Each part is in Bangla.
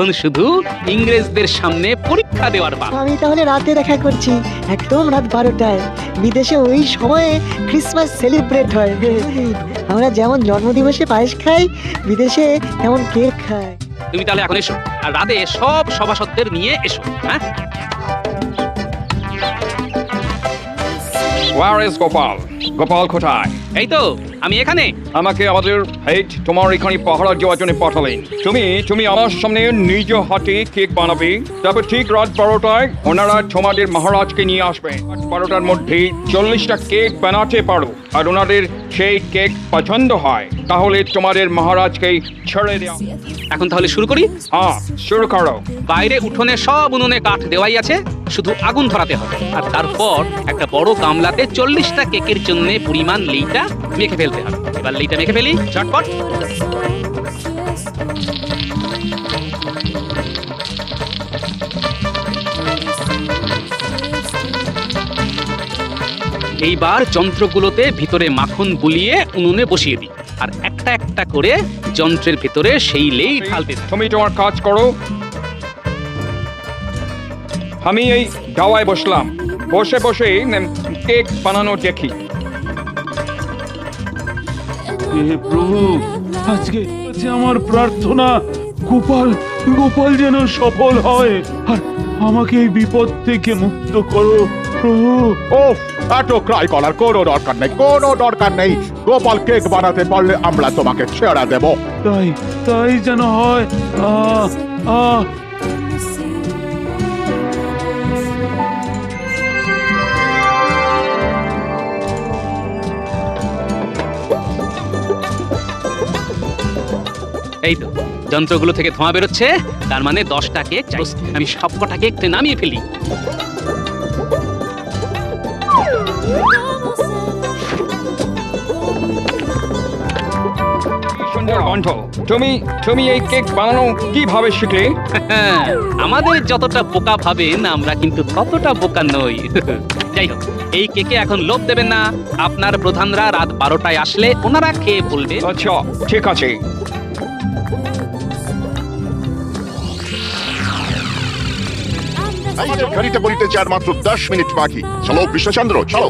এখন শুধু ইংরেজদের সামনে পরীক্ষা দেওয়ার পালা। আমি তাহলে রাতে দেখা করছি, একদম রাত 12টায়। বিদেশে ওই সময়ে ক্রিসমাস সেলিব্রেট হয়। আমরা যেমন জন্মদিবসে পায়েস খাই, বিদেশে তেমন কেক খাই। তুমি তাহলে এখন এসো, আর রাতে সব সভাসদদের নিয়ে এসো। হ্যাঁ, Where is গোপাল? গোপাল কোথায়? এই তো আমি এখানে। আমাকে আমাদের হেড তোমার এখানে পাহারা দেওয়ার জন্য পাঠালেন। তুমি আমার সামনে নিজ হাতে কেক বানাবে, তারপর ঠিক রাত 12টায় ওনারা তোমাদের মহারাজকে নিয়ে আসবে। 12টার মধ্যে 40টা কেক বানাতে পারো, আর ওনাদের সেই কেক পছন্দ হয় তাহলে তোমাদের মহারাজকে ছেড়ে দেওয়া। এখন তাহলে শুরু করি। হ্যাঁ, শুরু করো। বাইরে উঠোনে সব উনুনে কাঠ দেওয়াই আছে, শুধু আগুন ধরাতে হবে। আর তারপর একটা বড় গামলাতে 40টা কেকের জন্য পরিমাণ লেইটা মেখে ফেলতে হবে। এবার লেইটা মেখে ফেলি ঝটপট। এইবার যন্ত্রগুলোতে ভিতরে মাখন বুলিয়ে উনুনে বসিয়ে দিই, আর একটা একটা করে যন্ত্রের ভিতরে সেই লেই ঢালতে থাকি। তুমি তোমার কাজ করো, আমি এই দাওয়ায় বসলাম। বসে বসে কেক বানানো দেখি। হে প্রভু, আজকে আমার প্রার্থনা গোপাল যেন সফল হয়, আর আমাকে এই বিপদ থেকে মুক্ত করো প্রভু। ওফ, এত ক্রাই করার কোনো দরকার নেই। গোপাল কেক বানাতে পারলে আমরা তোমাকে ছেড়ে দেব। তাই যেন হয়। এই তো যন্ত্রগুলো থেকে ধোঁয়া বেরোচ্ছে, তার মানে 10টা কেক প্রস্তুত। আমি সবকটা কেক নামিয়ে ফেলি। সুন্দর গন্ধ। তুমি এই কেক বানানো কিভাবে শিখলে? আমাদের যতটা বোকা ভাবেন আমরা কিন্তু ততটা বোকা নই। যাই হোক, এই কেকে এখন লোভ দেবেন না। আপনার প্রধানরা রাত 12টায় আসলে ওনারা খেয়ে বলবে। আচ্ছা, ঠিক আছে। আমাদের গাড়িটা বলিতে যার মাত্র 10 মিনিট বাকি। চলো কৃষ্ণচন্দ্র, চলো।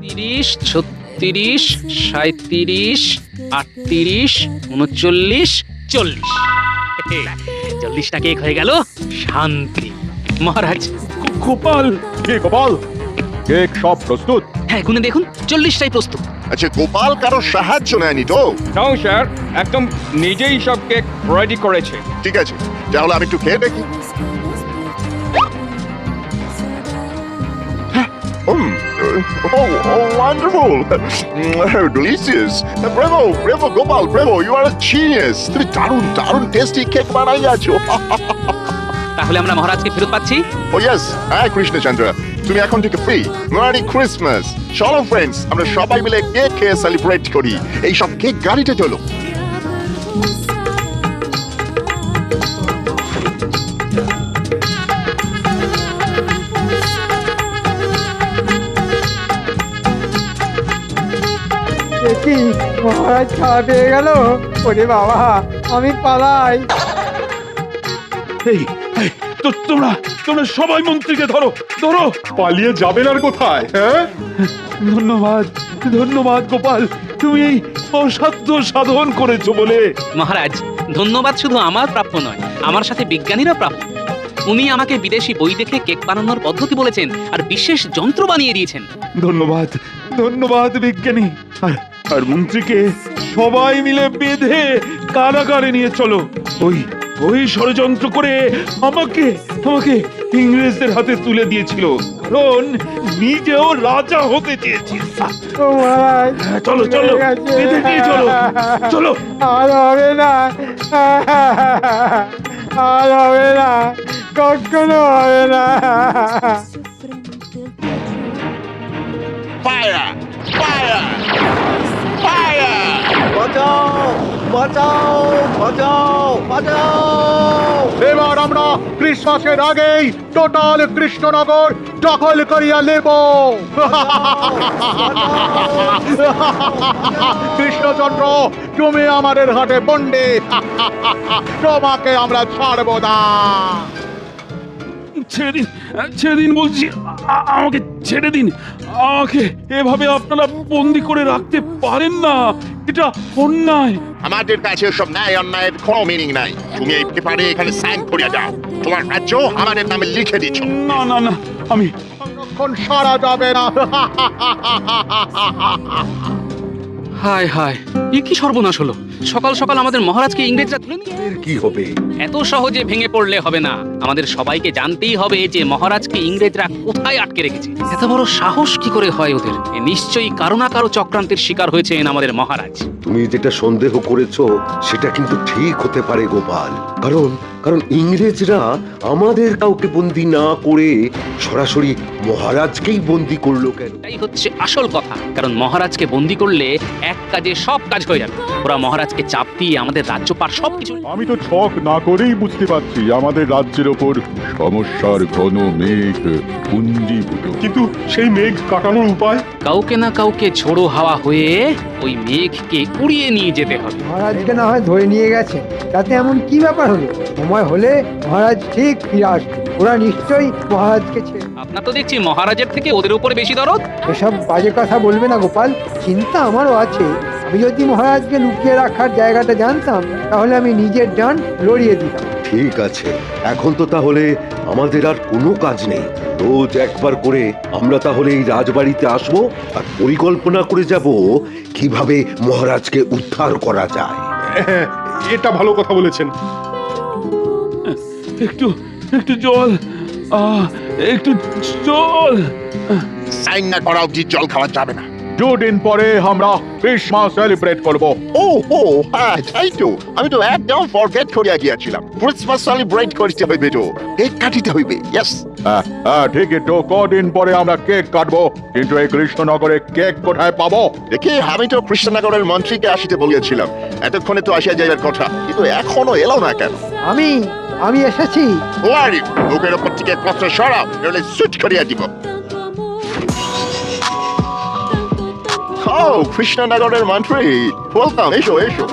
30, 36, 37, 38, 39, 40। 40টা কেক হয়ে গেল। শান্তি। মহারাজ। গোপাল, গোপাল, কেক সব প্রস্তুত? হ্যাঁ, গুনে দেখুন, 40টাই প্রস্তুত। আচ্ছা, গোপাল কারো সাহায্য নেয়নি তো? নাও স্যার, একদম নিজেই সব কেক রেডি করেছে। ঠিক আছে, তাহলে আমি একটু খেয়ে দেখি। Wonderful! Delicious! Bravo, Gopal, bravo! You are a genius! তুমি দারুণ টেস্টি কেক বানাইয়াছো। তাহলে আমরা মহারাজকে ফেরত পাচ্ছি। ও ইয়েস, হ্যাঁ কৃষ্ণচন্দ্র, তুমি এখন থেকে ফ্রি। Merry Christmas! চলো ফ্রেন্ডস, আমরা সবাই মিলে কেক খেয়ে সেলিব্রেট করি। এই সব কেক গাড়িতে চলো। কি মহারাজ ছাড়া পেয়ে গেল? ওরে বাবা, আমি পালাই। এই তো তোমরা সবাই মন্ত্রীকে ধরো। পালিয়ে যাবেন আর কোথায়? হ্যাঁ, ধন্যবাদ গোপাল, তুমি এই অসাধ্য সাধন করেছো বলে। মহারাজ, ধন্যবাদ শুধু আমার প্রাপ্য নয়, আমার সাথে বিজ্ঞানীরা প্রাপ্য। উনি আমাকে বিদেশি বই দেখে কেক বানানোর পদ্ধতি বলেছেন, আর বিশেষ যন্ত্র বানিয়ে দিয়েছেন। ধন্যবাদ বিজ্ঞানী। আর মন্ত্রীকে সবাই মিলে বেঁধে কারাগারে নিয়ে চলো। ওই ষড়যন্ত্র করে আমাকে ইংরেজদের হাতে তুলে দিয়েছিল, কারণ নিজেও রাজা হতে চেয়েছিল। চলো বেঁধে নিয়ে চলো। আর হবে না, কখনো হবে না। Fire! Fire! Fire! বাঁচাও! বাঁচাও বাঁচাও বাঁচাও! এবার আমরা ক্রিসমাসের আগেই টোটাল কৃষ্ণনগর দখল করিয়া নেব। কৃষ্ণচন্দ্র, তুমি আমাদের হাতে বন্দি। তোমাকে আমরা ছাড়বো না। ছেড়ে দিন বলছি, আমাকে ছেড়ে দিন। আমাকে এভাবে আপনারা বন্দি করে রাখতে পারেন না, এটা অন্যায়। আমাদের কাছে সব ন্যায় অন্যায়ের কোনো মিনিং নাই। তুমি এই পেপারে এখানে সাইন করে দাও, তোমার রাজ্য আমাদের নামে লিখে দিচ্ছ। না না না, আমি সংরক্ষণ সারা যাবে না। হায় হায়, এ কি সর্বনাশ হলো! সকাল সকাল আমাদের মহারাজকে ইংরেজরা তুলে নিয়ে এর কি হবে? এত সহজে ভেঙে পড়লে হবে না। আমাদের সবাইকে জানতেই হবে যে মহারাজকে ইংরেজরা কোথায় আটকে রেখেছে। এত বড় সাহস কি করে হয় ওদের! এ নিশ্চয়ই কারো না কারো চক্রান্তের শিকার হয়েছেন আমাদের মহারাজ। তুমি যেটা সন্দেহ করেছো সেটা কিন্তু ঠিক হতে পারে গোপাল, কারণ ইংরেজরা আমাদের কাউকে বন্দি না করে সরাসরি মহারাজকেই বন্দি করলো কেন? এটাই হচ্ছে আসল কথা। কারণ মহারাজকে বন্দি করলে এক কাজে সব কাজ হয়ে যাবে। ওরা মহারাজকে চাপ দিয়ে আমাদের রাজ্যপাট সবকিছু। আমি তো ছক না করেই বুঝতে পারছি আমাদের রাজ্যের ওপর সমস্যার ঘন মেঘ পুঞ্জীভূত। কিন্তু সেই মেঘ কাটানোর উপায়? কাউকে না কাউকে ঝোড়ো হাওয়া হয়ে ওই মেঘকে উড়িয়ে নিয়ে যেতে হবে। মহারাজকে না হয় ধরে নিয়ে গেছে, তাতে এমন কি ব্যাপার হলো? সময় হলে মহারাজ ঠিক ফিরে আসবে। ওরা নিশ্চয়ই মহারাজকে ছেড়ে। আপনার তো দেখছি মহারাজের থেকে ওদের উপরে বেশি দরদ। এসব বাজে কথা বলবে না গোপাল, চিন্তা আমারও আছে। আমি যদি মহারাজকে লুকিয়ে রাখার জায়গাটা জানতাম তাহলে আমি নিজের ডান লড়িয়ে দিতাম। ঠিক আছে, এখন তো তাহলে আমাদের আর কোনো কাজ নেই। রোজ একবার করে আমরা তাহলে এই রাজবাড়িতে আসবো আর পরিকল্পনা করে যাব কিভাবে মহারাজকে উদ্ধার করা যায়। এটা ভালো কথা বলেছেন। একটু একটু জল, একটু জল। সাইন না করা অবধি জল খাওয়া যাবে না। দুদিন পরে আমরা ক্রিসমাস সেলিব্রেট করব। ও হ্যাঁ, তাই তো। আমি তো একদম ফরগেট করিয়া গিয়েছিলাম। ক্রিসমাস সেলিব্রেট করতে হইবে তো, কেক কাটিতে হইবে। ইয়েস, ঠিকই তো। কদিন পরে আমরা কেক কাটবো, কিন্তু এই কৃষ্ণনগরে কেক কোথায় পাবো? দেখি আমি তো কৃষ্ণনগরের মন্ত্রীকে আসিতে বলিয়াছিলাম। এতক্ষণে তো আসিয়া যাইবার কথা, কিন্তু এখনো এলো না কেন? আমি এসেছি। বুকের ওপর থেকে পত্র সরাও, নইলে সুট করিয়া দিব। কৃষ্ণনগরের মন্ত্রী, ওয়েলকাম। এসো এসো।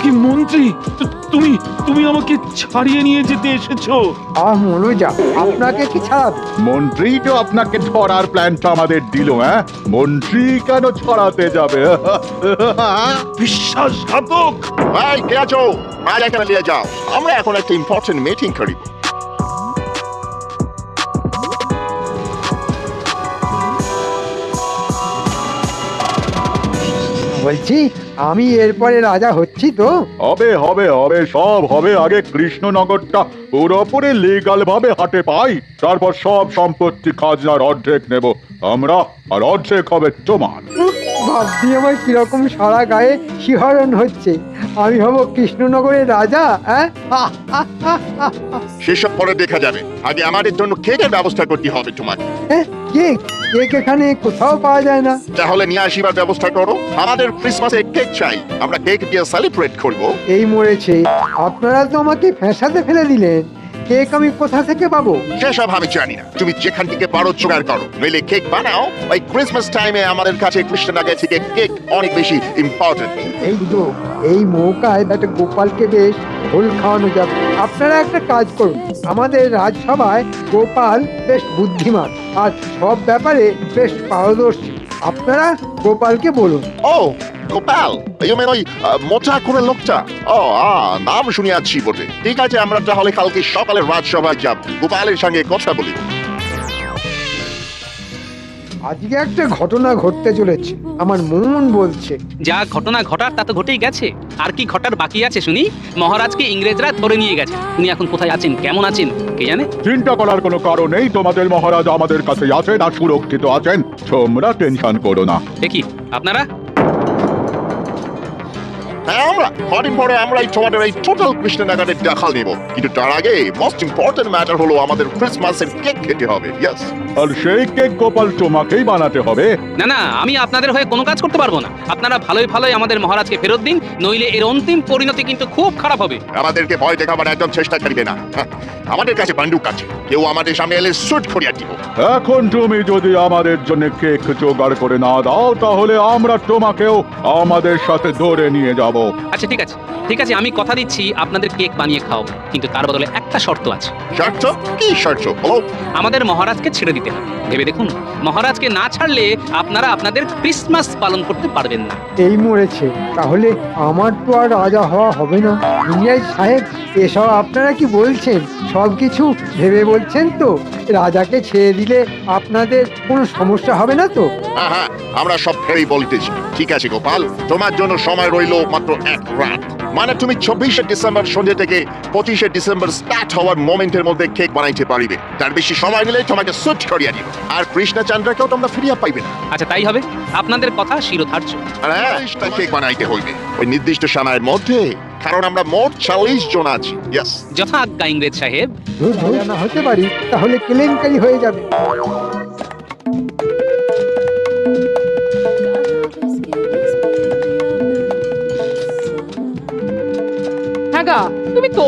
কি মন্ত্রী, তুমি আমাকে ছাড়িয়ে নিয়ে যেতে এসেছো? মনোজা, আপনাকে কি ছাড়াবে? মন্ত্রী তো আপনাকে ধরার প্ল্যানটা আমাদের দিল। মন্ত্রী কেন ছড়াতে যাবে? বিশ্বাসঘাতক! ভাই কে আছো? আজ এখানে নিয়ে যাও, আমরা এখন একটা ইম্পর্টেন্ট মিটিং করি। বলছি, আমি এরপরে রাজা হচ্ছি তো? হবে হবে হবে, সব হবে। আগে কৃষ্ণনগরটা পুরোপুরি লিগাল ভাবে হাতে পাই, তারপর সব সম্পত্তি খাজনার অর্ধেক নেব আমরা, আর অর্ধেক হবে তোমার। ভাবছি আমার কিরকম সারা গায়ে শিহরণ হচ্ছে। আমি হব কৃষ্ণনগরের রাজা। সেসব পরে দেখা যাবে। আগে আমাদের জন্য কেকের ব্যবস্থা করতে হবে তোমাকে। কেক? কেক এখানে কোথাও পাওয়া যায় না। তাহলে নিয়ে আসিবার ব্যবস্থা করো। আমাদের ক্রিসমাসে কেক চাই, আমরা কেক দিয়ে সেলিব্রেট করব। এই মরেছে, আপনারা তো আমাকে ফ্যাসাতে ফেলে দিলেন। কেক আমি কোথা থেকে পাবো? সেসব আমি জানি না, তুমি যেখান থেকে পারো জোগাড় করো, নইলে কেক বানাও। ওই ক্রিসমাস টাইমে আমাদের কাছে কৃষ্ণনগর থেকে কেক অনেক বেশি ইম্পর্টেন্ট। এই মৌকায় একটা গোপালকে বেশ ভুল খাওয়ানো যাবে। আপনারা একটা কাজ করুন, আমাদের রাজসভায় গোপাল বেশ বুদ্ধিমান আর সব ব্যাপারে বেশ পারদর্শী। আপনারা গোপালকে বলুন। গোপাল, ওই মোটা করে লোকটা? নাম শুনিয়াছি বটে। ঠিক আছে, আমরা তাহলে কালকে সকালে রাজসভায় যাব, গোপালের সঙ্গে কথা বলি। আজকে একটা ঘটনা ঘটতে চলেছে, আমার মন বলছে। যা ঘটনা ঘটার তা তো ঘটেই গেছে। আর কি ঘটার বাকি আছে শুনি? মহারাজকে ইংরেজরা ধরে নিয়ে গেছে। উনি এখন কোথায় আছেন, কেমন আছেন, কে জানে? চিন্তা করার কোনো কারণ নেই। তোমাদের মহারাজ আমাদের কাছে আছেন আর সুরক্ষিত আছেন, তোমরা টেনশন করো না। দেখি আপনারা হ্যাঁ আমরা কদিন পরে আমরা এই তোমাদের এই টোটাল কৃষ্ণনগরের দেখাল নেব, কিন্তু তার আগে মোস্ট ইম্পর্টেন্ট ম্যাটার হলো আমাদের ক্রিসমাসের কেক খেতে হবে। ইয়েস, আর সেই কেক গোপাল তোমাকেই বানাতে হবে। না না, আমি আপনাদের হয়ে কোনো কাজ করতে পারবো না। আপনারা ভালোই ভালোই আমাদের মহারাজকে ফেরত দিন, নইলে এর অন্তিম পরিণতি কিন্তু খুব খারাপ হবে। আমাদেরকে ভয় দেখাবার একদম চেষ্টা করিবে না। হ্যাঁ, আমাদের কাছে বন্দুক আছে, কেউ আমাদের সামনে এলে শুট করিয়া দিব। এখন তুমি যদি আমাদের জন্য কেক জোগাড় করে না দাও, তাহলে আমরা তোমাকেও আমাদের সাথে ধরে নিয়ে যাব। আচ্ছা ঠিক আছে, ঠিক আছে, আমি কথা দিচ্ছি আপনাদের কেক বানিয়ে খাওয়াবো, কিন্তু তার বদলে একটা শর্ত আছে। শর্ত? কি শর্ত বলো? আমাদের মহারাজকে ছেড়ে দিতে হবে। ভেবে দেখুন, মহারাজকে না ছাড়লে আপনারা আপনাদের ক্রিসমাস পালন করতে পারবেন না। এই মরেছে, তাহলে আমার তো আর রাজা হওয়া হবে না। ইংরেজ সাহেব, এসব আপনারা কি বলছেন? সব কিছু ভেবে বলছেন তো? রাজাকে ছেড়ে দিলে আপনাদের কোনো সমস্যা হবে না তো? হ্যাঁ হ্যাঁ, আমরা সব ফেরেই বলিতেছি। ঠিক আছে গোপাল, তোমার জন্য সময় রইলো মাত্র এক রাত। মানে তুমি 24শে ডিসেম্বর সন্ধ্যে থেকে 25শে ডিসেম্বর স্টার্ট হওয়ার মোমেন্টের মধ্যে কেক বানাইতে পারিবে। তার বেশি সময় নিলে তোমাকে সুট করিয়া দিব, আর কৃষ্ণচন্দ্রকেও তোমরা ফিরিয়া পাইবে না। আচ্ছা তাই হবে, আপনাদের কথা শিরোধার্য। আর হ্যাঁ, কেক বানাইতে হইবে ওই নির্দিষ্ট সময়ের মধ্যে, কারণ আমরা মোট 40 জন আছি। ইয়েস, যথা আজ্ঞা ইংরেজ সাহেব। ধরে না হতে পারি, তাহলে কেলেঙ্কারি হয়ে যাবে। হ্যাঁ গা, তুমি তো